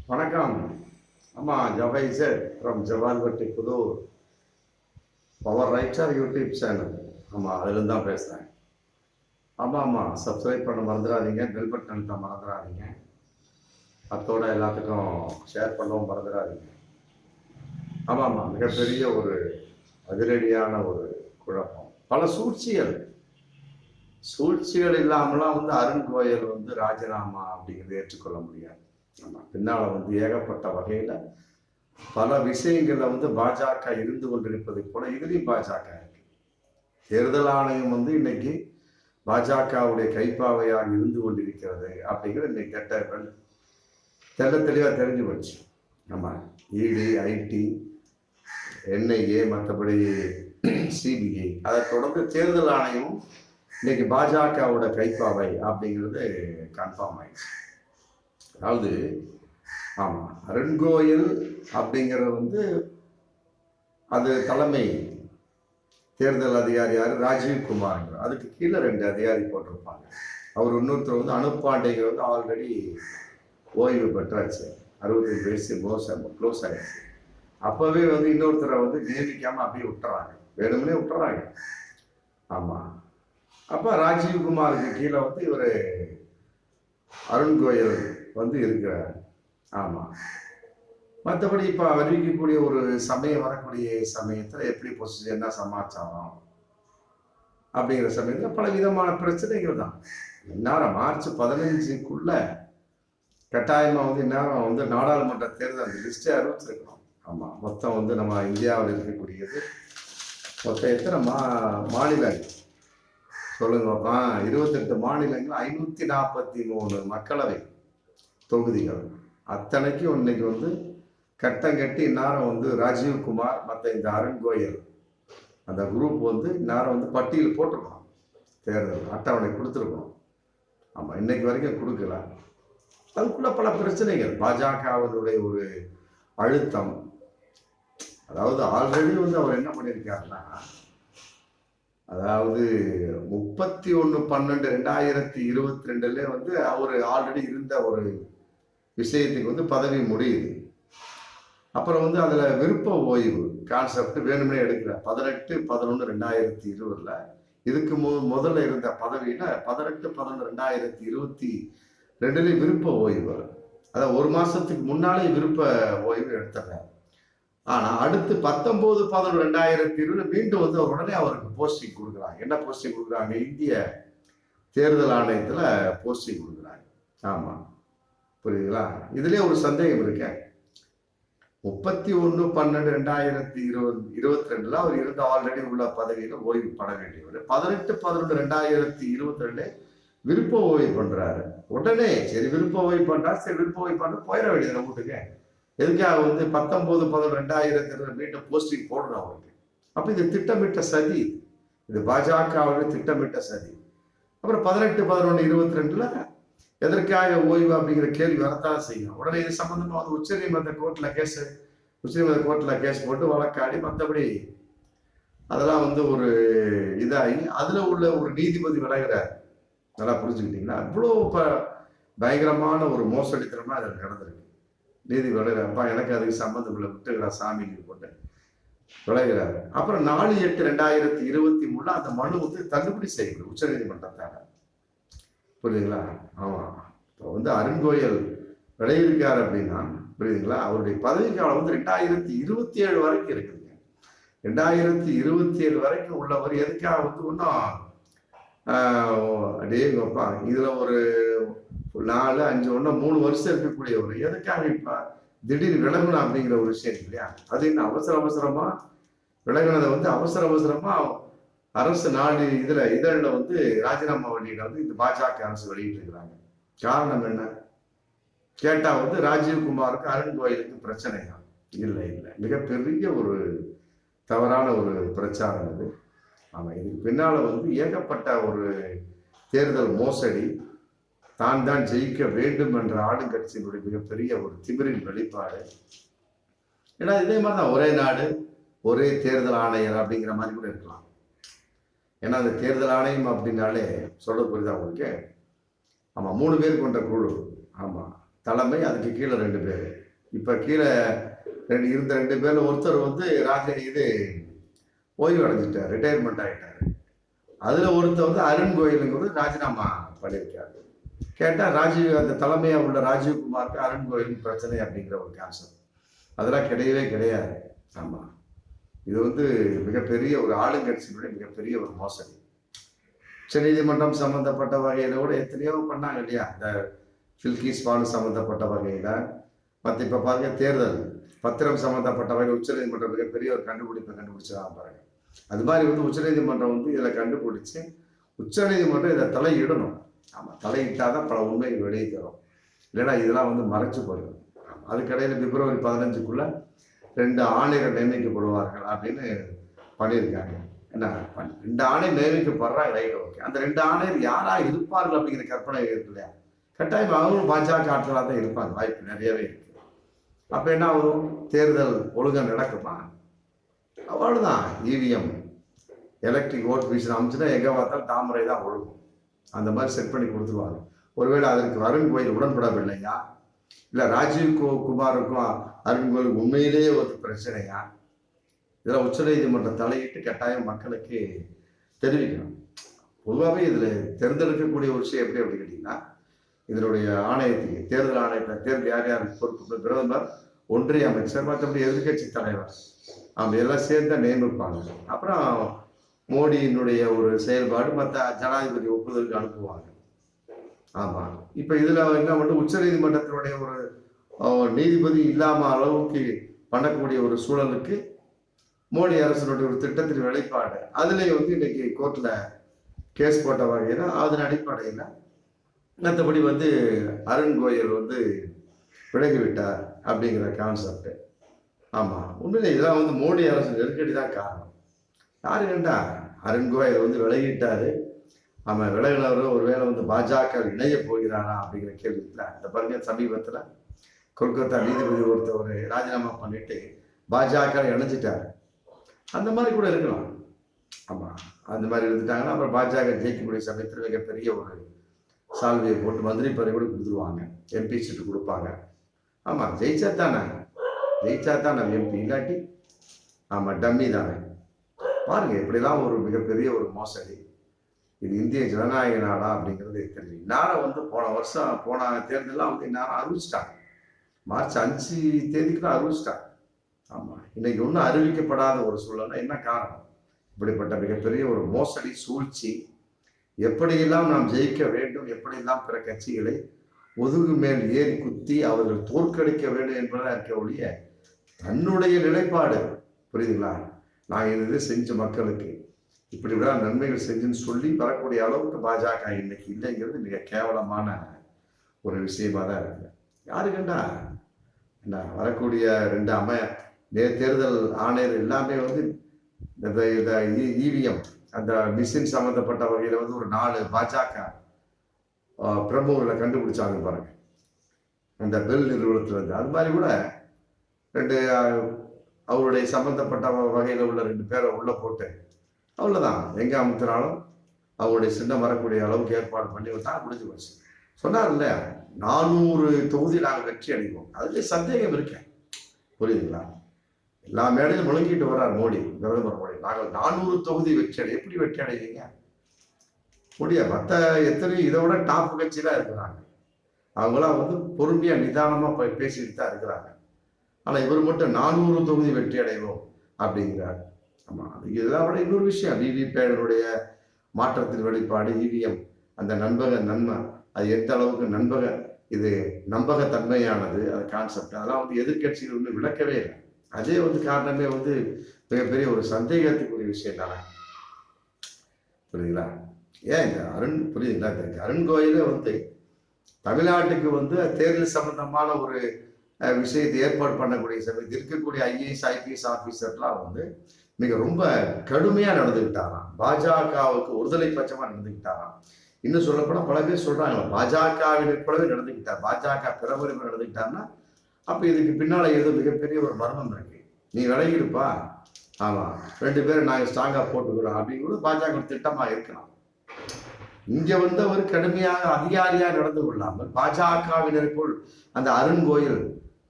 வணக்கம். ஜவை sir from Jawalpatti Puthur power writer YouTube channel. அதுலேருந்து தான் பேசுகிறேன். சப்ஸ்கிரைப் பண்ண மறந்துடாதீங்க, பெல் பட்டன் அழுத்த மறந்துடாதீங்க, அத்தோட எல்லாத்துக்கும் ஷேர் பண்ணவும் மறந்துடாதீங்க. மிகப்பெரிய ஒரு அதிரடியான ஒரு குழப்பம், பல சூழ்ச்சிகள் இல்லாமலாம் அருண் கோயல் ராஜினாமா அப்படிங்கிறத ஏற்றுக்கொள்ள முடியாது. பின்னால் ஏகப்பட்ட வகையில் பல விஷயங்கள்ல பாஜக இருந்து கொண்டிருப்பதை போல இதுலேயும் பாஜக இருக்கு. தேர்தல் ஆணையம் இன்னைக்கு பாஜகவுடைய கைப்பாவையாக இருந்து கொண்டிருக்கிறது அப்படிங்கிறது இன்னைக்கு கெட்ட தெளிவாக தெரிஞ்சு போச்சு. இடி, ஐடி, என்ஐஏ, மற்றபடி சிபிஐ, அதை தொடர்ந்து தேர்தல் ஆணையம் இன்னைக்கு பாஜகவோட கைப்பாவை அப்படிங்கிறது கன்ஃபார்ம் ஆயிடுச்சு. அதாவது அருண் கோயல் அப்படிங்கிறது அது தலைமை தேர்தல் அதிகாரி யாரு? ராஜீவ்குமார். அதுக்கு கீழே 2 அதிகாரி போட்டிருப்பாங்க. அவர் இன்னொருத்தர் அனுப்பாண்டைங்க ஆல்ரெடி ஓய்வு பெற்றாச்சு, 65 வயசு க்ளோஸ் ஆயிடுச்சு. அப்பவே இன்னொருத்தரை நியமிக்காம அப்படியே விட்டுறாங்க, வேணும்னே விட்டுறாங்க. அப்ப ராஜீவ்குமாருக்கு கீழே இவர் அருண் கோயல் இருக்கிறார். மற்றபடி இப்போ அறிவிக்கக்கூடிய ஒரு வரக்கூடிய சமயத்தில் எப்படி பொசிஷன், என்ன சமாச்சாரம் அப்படிங்கிற சமயத்தில் பல விதமான பிரச்சனைகள் தான். இந்நேரம் மார்ச் 15க்குள்ள கட்டாயமாக இந்நேரம் நாடாளுமன்ற தேர்தல் அந்த லிஸ்டே அறிவிச்சிருக்கணும். மொத்தம் நம்ம இந்தியாவில் இருக்கக்கூடியது மொத்தம் எத்தனை மாநிலங்கள் சொல்லுங்கப்பா? 28 மாநிலங்கள், 543 மக்களவை தொகுதிகள். அத்தனைக்கும் இன்னைக்கு கட்டம் கட்டி இந்நேரம் ராஜீவ்குமார் மற்ற இந்த அருண் கோயல் அந்த குரூப் இந்நேரம் பட்டியல் போட்டிருக்கணும், தேர்தல் அட்டவணை கொடுத்துருக்கணும். இன்னைக்கு வரைக்கும் கொடுக்கல. அதுக்குள்ள பல பிரச்சனைகள், பாஜகவினுடைய ஒரு அழுத்தம். அதாவது ஆல்ரெடி அவர் என்ன பண்ணியிருக்காருன்னா, அதாவது 31/12/2022 அவர் ஆல்ரெடி இருந்த ஒரு விஷயத்துக்கு பதவி முடியுது. அப்புறம் அதுல விருப்ப ஓய்வு கான்செப்ட் வேணும்னே எடுக்கிறார். 18/11/2020 இதுக்கு முதல்ல இருந்த பதவியில 18/11/2022 விருப்ப ஓய்வு, அதாவது 1 மாசத்துக்கு முன்னாலே விருப்ப ஓய்வு எடுத்துறாரு. ஆனா அடுத்து 19/11/2020 மீண்டும் அவர் உடனே அவருக்கு போஸ்டிங் கொடுக்குறாங்க. என்ன போஸ்டிங் கொடுக்குறாங்க? இந்திய தேர்தல் ஆணையத்துல போஸ்டிங் கொடுக்குறாங்க. புரியுதுங்களா? இதுலயே ஒரு சந்தேகம் இருக்கு. 31/12/2022 அவர் இருந்த ஆல்ரெடி உள்ள பதவியில ஓய்வு பட வேண்டியவர் 18/11/2022 விருப்ப ஓய்வு பண்றாரு. உடனே சரி விருப்ப ஓய்வு பண்றாரு, சரி விருப்ப ஓய்வு பண்ண போயிட வேண்டியது வீட்டுக்கு. எதுக்காக 19/11/2020 மீண்டும் போஸ்டிங் போடணும் அவருக்கு? அப்ப இது திட்டமிட்ட சதி, இது பாஜகவுடைய திட்டமிட்ட சதி. அப்புறம் 18/11/2022 எதற்காக ஓய்வு அப்படிங்கிற கேள்வி வரத்தான் செய்யும். உடனே இது சம்பந்தமா உச்சநீதிமன்ற கோர்ட்ல கேஸ் போட்டு வழக்காடி மற்றபடி அதெல்லாம் ஒரு இதாகி அதுல உள்ள ஒரு நீதிபதி விலகிறார். நல்லா புரிஞ்சுக்கிட்டீங்களா? இவ்வளோ பயங்கரமான ஒரு மோசடித்தனமா அதில் நடந்திருக்கு. நீதி விலகிறப்பா எனக்கு அதுக்கு சம்பந்தம் இல்லை, விட்டுக்கிறா சாமிக்கு போட்டு விலகிறாரு. அப்புறம் 4/8/2023 அந்த மனு தள்ளுபடி செய்யப்படுது உச்ச நீதிமன்றத்தால. புரியுதுங்களா? இப்போ அருண் கோயல் விளையிருக்காரு அப்படின்னா புரியுதுங்களா? அவருடைய பதவி காலம் 2027 வரைக்கும் இருக்குதுங்க. 2027 வரைக்கும் உள்ளவர் எதுக்காக ஒன்றும் அடேங்கப்பா இதுல ஒரு 4, 5 3 வருஷம் இருக்கக்கூடியவர் எதுக்காக இப்ப திடீர் விலகணும் அப்படிங்கிற ஒரு விஷயம் இல்லையா? அது இன்னும் அவசரமா விலகினதை அவசரமா அரசு நாடு இதழில் ராஜினாமா வெளியிட இந்த பாஜக அரசு வெளியிட்டு இருக்கிறாங்க. காரணம் என்ன கேட்டா ராஜீவ்குமாருக்கு அருண் கோயலுக்கு பிரச்சனையா? இல்லை, மிகப்பெரிய ஒரு தவறான ஒரு பிரச்சாரம் இது. இதுக்கு பின்னால ஏகப்பட்ட ஒரு தேர்தல் மோசடி, தான் ஜெயிக்க வேண்டும் என்ற ஆளுங்கட்சியினுடைய மிகப்பெரிய ஒரு திமிரின் வெளிப்பாடு. ஏன்னா இதே மாதிரிதான் ஒரே நாடு ஒரே தேர்தல் ஆணையர் அப்படிங்கிற மாதிரி கூட இருக்கலாம். ஏன்னா அந்த தேர்தல் ஆணையம் அப்படின்னாலே சொல்ல புரியுதா உங்களுக்கு? 3 பேர் கொண்ட குழு. தலைமை, அதுக்கு கீழே 2 பேர். இப்போ கீழே இருந்த 2 பேர்ல ஒருத்தர் வந்து ஓய்வு அடைஞ்சிட்டார், ரிட்டையர்மெண்ட் ஆகிட்டார். அதில் ஒருத்தர் வந்து அருண் கோயலுங்கிறது ராஜினாமா பண்ணியிருக்காரு. கேட்டால் அந்த தலைமையாக உள்ள ராஜீவ்குமாருக்கு அருண் கோயில் பிரச்சனை அப்படிங்கிற ஒரு கான்செப்ட். அதெல்லாம் கிடையவே கிடையாது. ஆமாம், இது வந்து மிகப்பெரிய ஒரு ஆளுங்கட்சியினுடைய மிகப்பெரிய ஒரு மோசடி. உச்ச நீதிமன்றம் சம்பந்தப்பட்ட வகையில் கூட எத்தனையோ பண்ணாங்க இல்லையா, இந்த பில்கிஸ் பானு சம்பந்தப்பட்ட வகையில். மற்ற இப்போ பாருங்க, தேர்தல் பத்திரம் சம்பந்தப்பட்ட வகையில் உச்சநீதிமன்றம் மிகப்பெரிய ஒரு கண்டுபிடிச்சதான் பாருங்க. அது மாதிரி வந்து உச்சநீதிமன்றம் வந்து இதில் கண்டுபிடிச்சு உச்சநீதிமன்றம் இதை தலையிடணும். ஆமாம், தலையிட்டாதான் பல உண்மைகள் வெளியே தரும். இல்லைன்னா இதெல்லாம் வந்து மறைச்சு போயிடும். அதுக்கடையில் பிப்ரவரி 15க்குள்ள 2 ஆணையர்கள் நியமிக்கப்படுவார்கள் அப்படின்னு பண்ணியிருக்காங்க. என்ன 2 ஆணையர் நியமிக்கப்படுறாங்க, ரைட், ஓகே. அந்த 2 ஆணையர் யாரா இருப்பார்கள் அப்படிங்கிற கற்பனை இருக்கு இல்லையா? கட்டாயம் அவங்களும் பாஜக ஆட்களாக தான் இருப்பாங்க, வாய்ப்பு நிறையவே இருக்கு. அப்ப என்ன ஆகும்? தேர்தல் ஒழுங்கா நடக்குமா? அவ்வளவுதான். இவிஎம் எலக்ட்ரிக் ஓட் மிஷின் அமைச்சுன்னா எங்க பார்த்தாலும் தாமரை தான் ஒழுகும். அந்த மாதிரி செட் பண்ணி கொடுத்துருவாங்க. ஒருவேளை அதற்கு அருண் கோயில் உடன்படவில்லையா, இல்ல ராஜீவ் குமாருக்கும் அருண் கோயில் உண்மையிலேயே ஒரு பிரச்சனையா, இதெல்லாம் உச்சநீதிமன்றம் தலையிட்டு கட்டாயம் மக்களுக்கு தெரிவிக்கணும். பொதுவாகவே இதுல தேர்ந்தெடுக்கக்கூடிய ஒரு விஷயம் எப்படி அப்படி கேட்டீங்கன்னா, இதனுடைய ஆணையத்துக்கு தேர்தல் ஆணையத்தை தேர்தல் யார் யார் பொறுப்பு, பிரதமர், ஒன்றிய அமைச்சர், மற்றபடி எதிர்கட்சி தலைவர், அவங்க எல்லாம் சேர்ந்து நியமிப்பாங்க. அப்புறம் மோடியினுடைய ஒரு செயல்பாடு மற்ற ஜனாதிபதி ஒப்புதலுக்கு அனுப்புவாங்க. ஆமா, இப்ப இதுல என்ன வந்து உச்ச நீதிமன்றத்தினுடைய ஒரு நீதிபதி இல்லாம அளவுக்கு பண்ணக்கூடிய ஒரு சூழலுக்கு மோடி அரசனுடைய ஒரு திட்டத்தின் வெளிப்பாடு. அதுலேயே வந்து இன்னைக்கு கோர்ட்ல கேஸ் போட்ட வகையில அதன் அடிப்படையில் மற்றபடி வந்து அருண் கோயல் வந்து விலகிவிட்டார் அப்படிங்கிற கான்செப்ட். ஆமா, உண்மையிலே இதெல்லாம் வந்து மோடி அரசு நெருக்கடி தான் காரணம். யாரு கண்டா அருண் கோயல் வந்து விலகிட்டாரு. ஆமா, விலகினவர் ஒருவேளை வந்து பாஜக இணைய போகிறாரா அப்படிங்கிற கேள்வி இல்லை. இந்த பாருங்க, சமீபத்தில் கொல்கத்தா நீதிபதி ஒருத்தவர் ராஜினாமா பண்ணிட்டு பாஜக இணைஞ்சிட்டாரு. அந்த மாதிரி கூட இருக்கலாம். ஆமா, அந்த மாதிரி இருந்துட்டாங்கன்னா அப்புறம் பாஜக ஜெயிக்கக்கூடிய சமயத்தில் மிகப்பெரிய ஒரு சால்வையை போட்டு மந்திரி பதவி கூட கொடுத்துருவாங்க, எம்பி சீட்டு கொடுப்பாங்க. ஆமா, ஜெயிச்சா தான் நம்ம எம்பி, இல்லாட்டி ஆமா டம்மி தானே. பாருங்க, இப்படிலாம் ஒரு மிகப்பெரிய ஒரு மோசடி. இது இந்திய ஜனநாயக நாடா அப்படிங்கிறது தெரியும். இந்நேரம் வந்து போன தேர்தலாம் வந்து இந்நேரம் அறிவிச்சிட்டாங்க. மார்ச் 5 தேதிக்கு அறிவிச்சிட்டாங்க. ஆமா, இன்னைக்கு ஒன்றும் அறிவிக்கப்படாத ஒரு சூழல்னா என்ன காரணம்? இப்படிப்பட்ட மிகப்பெரிய ஒரு மோசடி, சூழ்ச்சி. எப்படியெல்லாம் நாம் ஜெயிக்க வேண்டும், எப்படியெல்லாம் பிற கட்சிகளை முதுகு மேல் ஏறி குத்தி அவர்கள் தோற்கடிக்க வேண்டும் என்பதாக இருக்க ஒழிய தன்னுடைய நிலைப்பாடு, புரியுதுங்களா, நான் இது செஞ்ச மக்களுக்கு இப்படிதான் நன்மைகள் செஞ்சுன்னு சொல்லி வரக்கூடிய அளவுக்கு பாஜக இன்னைக்கு இல்லைங்கிறது மிக கேவலமான ஒரு விஷயமா தான் இருக்கு. யாரு கண்டா என்ன வரக்கூடிய 2 தேர்தல் ஆணையர் எல்லாமே வந்து இந்த இவிஎம் அந்த மிஷின் சம்பந்தப்பட்ட வகையில வந்து ஒரு 4 பாஜக பிரமுகர்களை கண்டுபிடிச்சாங்க பாருங்க, அந்த பெல் நிறுவனத்துல இருந்து. அது மாதிரி கூட 2 அவருடைய சம்பந்தப்பட்ட வகையில உள்ள 2 பேரை உள்ள போட்டு அவ்வளவுதான், எங்க அமுத்தினாலும் அவருடைய சின்னம் வரக்கூடிய அளவுக்கு ஏற்பாடு பண்ணி விட்டா முடிஞ்சு போச்சு. சொன்னார் இல்லையா, 400 தொகுதி நாங்கள் வெற்றி அடைவோம். அதுல சந்தேகம் இருக்கேன், புரியுதுங்களா? எல்லா மேடையும் முழங்கிட்டு வர்றார் மோடி, பிரதமர் மோடி, நாங்கள் 400 தொகுதி வெற்றி எப்படி வெற்றி அடைவீங்க? முடியாது. மற்ற எத்தனை இதை விட டாப் கட்சியெல்லாம் இருக்கிறாங்க, அவங்களாம் வந்து பொறுமையா நிதானமா பேசிட்டு தான் இருக்கிறாங்க. ஆனா இவர் மட்டும் 400 தொகுதி வெற்றி அடைவோம் அப்படிங்கிறார். ஆமா, இதெல்லாம் விட இன்னொரு விஷயம், விவிபேடனுடைய மாற்றத்தின் வெளிப்பாடு, இவிஎம் அந்த நன்மை அது எந்த அளவுக்கு இது நம்பகத்தன்மையானது, அது கான்செப்ட், அதெல்லாம் வந்து எதிர்கட்சிகள் வந்து விளக்கவே இல்லை. அதே வந்து காரணமே வந்து மிகப்பெரிய ஒரு சந்தேகத்துக்குரிய விஷயம் தானே, புரியுதுங்களா? ஏன் இந்த புரியுதுங்களா, இந்த அருண் கோயிலே வந்து தமிழ்நாட்டுக்கு வந்து தேர்தல் சம்பந்தமான ஒரு விஷயத்தை ஏற்பாடு பண்ணக்கூடிய சமயத்தில் இருக்கக்கூடிய ஐஏஎஸ் ஐபிஎஸ் ஆபீசர்லாம் வந்து மிக ரொம்ப கடுமையா நடந்துக்கிட்டாராம். பாஜகவுக்கு ஒருதலை பட்சமா நடந்துக்கிட்டாராம். இன்னும் சொல்லப்போனா பல பேர் சொல்றாங்க, பாஜகவினர் போலவே நடந்துக்கிட்டார், பாஜக பிறவரிமை நடந்துக்கிட்டாருன்னா அப்ப இதுக்கு பின்னால ஏதோ மிகப்பெரிய ஒரு மர்மம் இருக்கு. நீ விலகிருப்பா, ஆமா 2 பேரும் நாங்கள் ஸ்ட்ராங்கா போட்டுக்கிறோம் அப்படிங்கிறது பாஜக திட்டமா இருக்கலாம். இங்க வந்து அவர் கடுமையாக அதிகாரியா நடந்து கொள்ளாமல் பாஜகவினருக்குள் அந்த அருண்கோயில்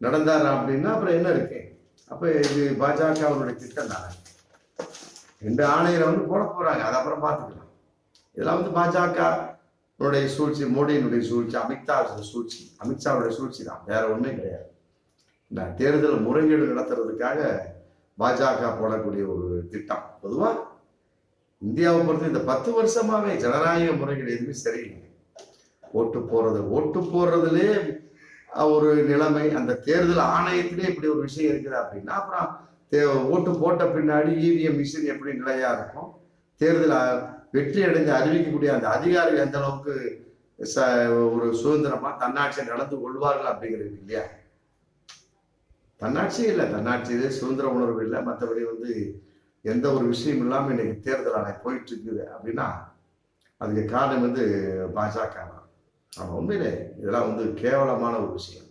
நடந்தார் அப்படின்னா அப்புறம் என்ன இருக்கு? அப்ப இது பாஜக அவருடைய திட்டம் தானே. 2 ஆணையரை வந்து போட போறாங்க, அது அப்புறம் பார்த்துக்கலாம். இதெல்லாம் வந்து பாஜக சூழ்ச்சி, மோடியினுடைய சூழ்ச்சி, அமித்ஷாவுடைய சூழ்ச்சி தான், வேற ஒண்ணுமே கிடையாது. தேர்தல் முறைகேடு நடத்துறதுக்காக பாஜக போடக்கூடிய ஒரு திட்டம். பொதுவா இந்தியாவை பொறுத்து இந்த 10 வருஷமாவே ஜனநாயக முறைகள் எதுவுமே சரியில்லை. ஓட்டு போடுறதுலே ஒரு நிலைமை, அந்த தேர்தல் ஆணையத்திலே இப்படி ஒரு விஷயம் இருக்குது அப்படின்னா அப்புறம் ஓட்டு போட்ட பின்னாடி இவிஎம் மிஷின் எப்படி நிலையா இருக்கும், தேர்தல் வெற்றி அடைந்து அறிவிக்கக்கூடிய அந்த அதிகாரிகள் எந்த அளவுக்கு ஒரு சுதந்திரமா தன்னாட்சியை நடந்து கொள்வார்கள் அப்படிங்கிறது இல்லையா? தன்னாட்சியே இல்லை, தன்னாட்சியிலே சுதந்திர உணர்வு இல்லை, மற்றபடி வந்து எந்த ஒரு விஷயம் இல்லாமல் இன்னைக்கு தேர்தல் ஆணையம் போயிட்டு இருக்குது அப்படின்னா அதுக்கு காரணம் வந்து பாஜக தான். ஆமா, உண்மையிலே இதெல்லாம் வந்து கேவலமான ஒரு விஷயம்.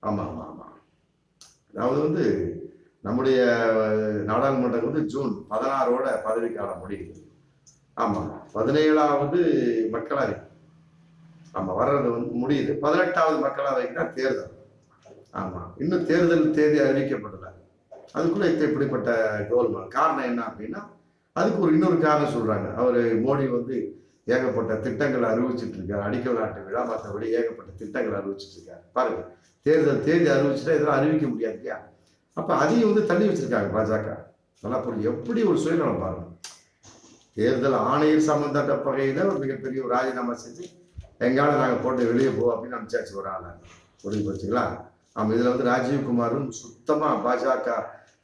ஆமா ஆமா ஆமா. அதாவது வந்து நம்முடைய நாடாளுமன்றம் வந்து ஜூன் 16 பதவிக்காலம் முடியுது. ஆமா, 17வது மக்களவை ஆமா வர்றது வந்து முடியுது. 18வது மக்களவைக்கு தான் தேர்தல். ஆமா, இன்னும் தேர்தல் தேதி அறிவிக்கப்படல. அதுக்குள்ள இப்படிப்பட்ட கோல்மால். காரணம் என்ன அப்படின்னா அதுக்கு இன்னொரு காரணம் சொல்றாங்க. மோடி வந்து ஏகப்பட்ட திட்டங்களை அறிவிச்சிட்டு இருக்காரு, அடிக்கல் நாட்டு விழா மற்றபடி ஏகப்பட்ட திட்டங்களை அறிவிச்சிட்டு இருக்காரு. பாருங்க, தேர்தல் தேதி அறிவிச்சுட்டா இதெல்லாம் அறிவிக்க முடியாது இல்லையா? அப்ப அதையும் வந்து தள்ளி வச்சிருக்காங்க பாஜக. நல்லா புரியும் எப்படி ஒரு சுயநலம் பாருங்க. தேர்தல் ஆணையர் சம்பந்தப்பட்ட வகையில ஒரு மிகப்பெரிய ஒரு ராஜினாமா செஞ்சு எங்கால நாங்க போட்டு வெளியே போவோம் அப்படின்னு அனுப்பிச்சாச்சு ஒரு ஆளை. புரிஞ்சு போச்சுங்களா? ஆமா, இதுல வந்து ராஜீவ்குமாரும் சுத்தமா பாஜக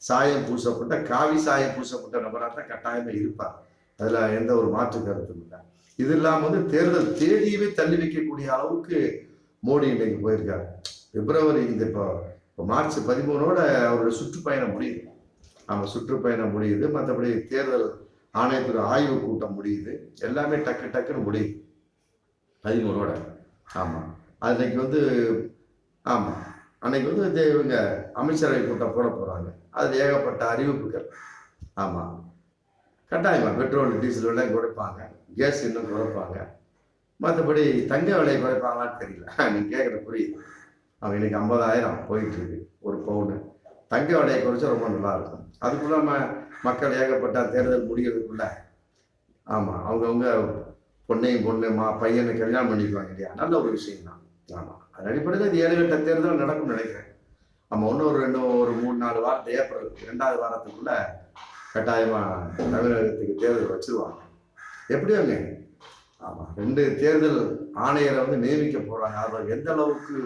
சாயம் பூசப்பட்ட, காவி சாயம் பூசப்பட்ட நபராக தான் கட்டாயமா இருப்பார். அதுல எந்த ஒரு மாற்று கருத்தும் இல்லை. இது இல்லாம வந்து தேர்தல் தேதியவே தள்ளி வைக்கக்கூடிய அளவுக்கு மோடி இன்னைக்கு போயிருக்காரு. பிப்ரவரி இப்போ மார்ச் 13 அவருடைய சுற்றுப்பயணம் முடியுது. சுற்றுப்பயணம் முடியுது, மற்றபடி தேர்தல் ஆணையத்துறை ஆய்வு கூட்டம் முடியுது, எல்லாமே டக்குன்னு முடியுது 13. ஆமா, அன்னைக்கு வந்து ஆமா அன்னைக்கு வந்து இவங்க அமைச்சரவை கூட்டம் போட போறாங்க. அதுல ஏகப்பட்ட அறிவிப்புகள். ஆமா, கட்டாயமா பெட்ரோல் டீசல் விலை குறைப்பாங்க, கேஸ் இன்னும் குறைப்பாங்க, மற்றபடி தங்க விலை குறைப்பாங்களான்னு தெரியல. நீங்க கேட்குற புரியுது. இன்னைக்கு 50,000 போயிட்டு இருக்கு ஒரு பவுனு. தங்க விலையை குறைச்சா ரொம்ப நல்லா இருக்கும். அதுக்குள்ள மக்கள் ஏகப்பட்ட தேர்தல் முடிகிறதுக்குள்ள ஆமா அவங்கவுங்க பொண்ணு பையனை கல்யாணம் பண்ணிக்குவாங்க இல்லையா? நல்ல ஒரு விஷயம் தான். ஆமா, அதன் அடிப்படையில் இது 7 கட்ட தேர்தல் நடக்கும்னு நினைக்கிறேன். இன்னும் ஒரு 3-4 வாரத்தை ஏப்ரல் 2வது வாரத்துக்குள்ள கட்டாயமா தமிழகத்துக்கு தேர்தல் வச்சிருவாங்க. எப்படியோங்க. ஆமா, 2 தேர்தல் ஆணையரை வந்து நியமிக்க போறாங்க. அவர் எந்த அளவுக்கு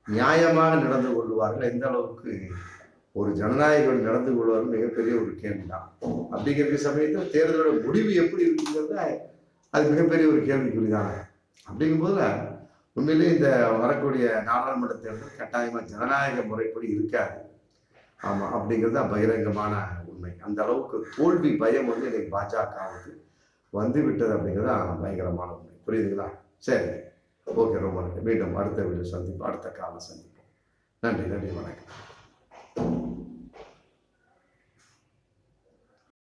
நியாயமாக நடந்து கொள்வார்கள், எந்த அளவுக்கு ஒரு ஜனநாயகம் நடந்து கொள்வார்கள் மிகப்பெரிய ஒரு கேள்விதான். அப்படிங்கிற சமயத்தில் தேர்தலோட முடிவு எப்படி இருக்குங்கிறத அது மிகப்பெரிய ஒரு கேள்விக்குறிதான. அப்படிங்கும்போது உண்மையிலேயே இந்த வரக்கூடிய நாடாளுமன்ற தேர்தல் கட்டாயமா ஜனநாயக முறைப்படி இருக்காது. ஆமா, அப்படிங்கிறது பகிரங்கமான உண்மை. அந்த அளவுக்கு தோல்வி பயம் வந்து இன்னைக்கு பாஜகவுக்கு வந்து விட்டது அப்படிங்கிறது பயங்கரமான உண்மை. புரியுதுங்களா? சரி, ஓகே, ரொம்ப நன்றி. மீண்டும் அடுத்த வீடியோ சந்திப்போம், அடுத்த காலம் சந்திப்போம். நன்றி, வணக்கம்.